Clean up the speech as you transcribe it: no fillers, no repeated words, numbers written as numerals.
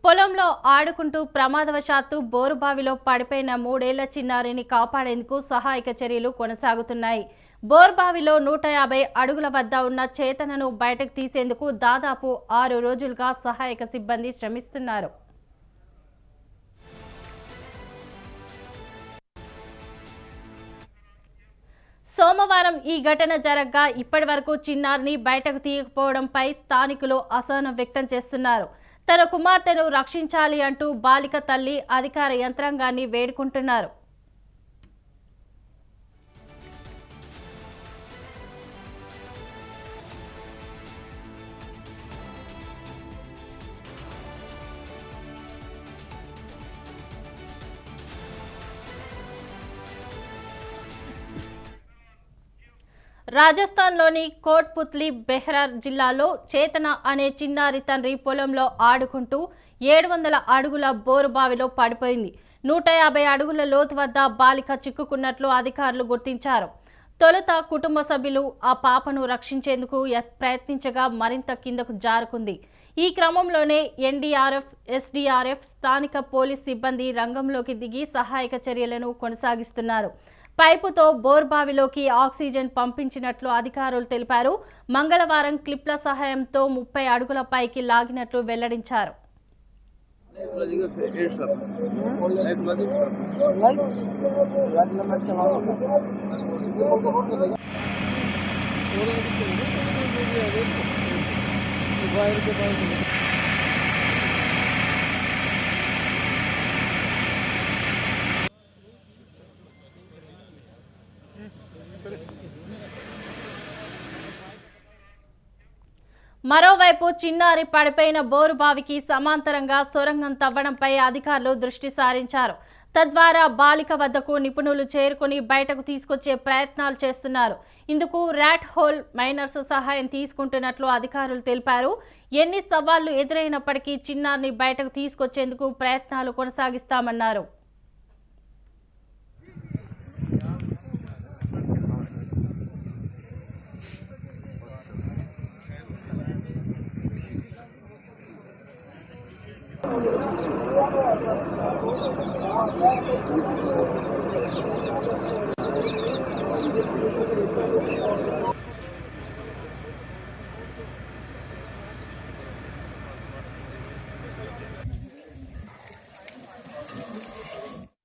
పొలంలో ఆడుకుంటూ ప్రమాదవశాత్తు బోరుబావిలో పడిపోయిన 3 ఏళ్ల చిన్నారిని కాపాడేందుకు సహాయక చర్యలు కొనసాగుతున్నాయి. బోరుబావిలో 150 అడుగుల వద్ద ఉన్న చేతనను బయటకు తీసేందుకు దాదాపు 6 రోజులుగా సహాయక సిబ్బంది శ్రమిస్తున్నారు. సోమవారం ఈ ఘటన జరగగా ఇప్పటివరకు చిన్నారిని బయటకు తీయకపోవడంపై స్థానికులు అసహనం వ్యక్తం చేస్తున్నారు. తన కుమార్తెను రక్షించాలి అంటూ బాలిక తల్లి అధికార యంత్రాంగాన్ని వేడుకుంటున్నారు. రాజస్థాన్లోని కోట్పుత్లీ బెహ్రార్ జిల్లాలో చేతన అనే చిన్నారి తండ్రి పొలంలో ఆడుకుంటూ 700 అడుగుల బోరుబావిలో పడిపోయింది. 150 అడుగుల లోతు వద్ద బాలిక చిక్కుకున్నట్లు అధికారులు గుర్తించారు. తొలుత కుటుంబ సభ్యులు ఆ పాపను రక్షించేందుకు ప్రయత్నించగా మరింత కిందకు జారుకుంది. ఈ క్రమంలోనే ఎన్డీఆర్ఎఫ్, ఎస్డీఆర్ఎఫ్, స్థానిక పోలీస్ సిబ్బంది రంగంలోకి దిగి సహాయక చర్యలను కొనసాగిస్తున్నారు. పైపుతో బోర్బావిలోకి ఆక్సిజన్ పంపించినట్లు అధికారులు తెలిపారు. మంగళవారం క్లిప్ల సహాయంతో 30 అడుగుల పైకి లాగినట్లు వెల్లడించారు. మరోవైపు చిన్నారి పడిపోయిన బోరుబావికి సమాంతరంగా సొరంగం తవ్వడంపై అధికారులు దృష్టి సారించారు. తద్వారా బాలిక వద్దకు నిపుణులు చేరుకుని బయటకు తీసుకొచ్చే ప్రయత్నాలు చేస్తున్నారు. ఇందుకు ర్యాట్ హోల్ మైనర్స్ సహాయం తీసుకుంటున్నట్లు అధికారులు తెలిపారు. ఎన్ని సవాళ్లు ఎదురైనప్పటికీ చిన్నారిని బయటకు తీసుకొచ్చేందుకు ప్రయత్నాలు కొనసాగిస్తామన్నారు.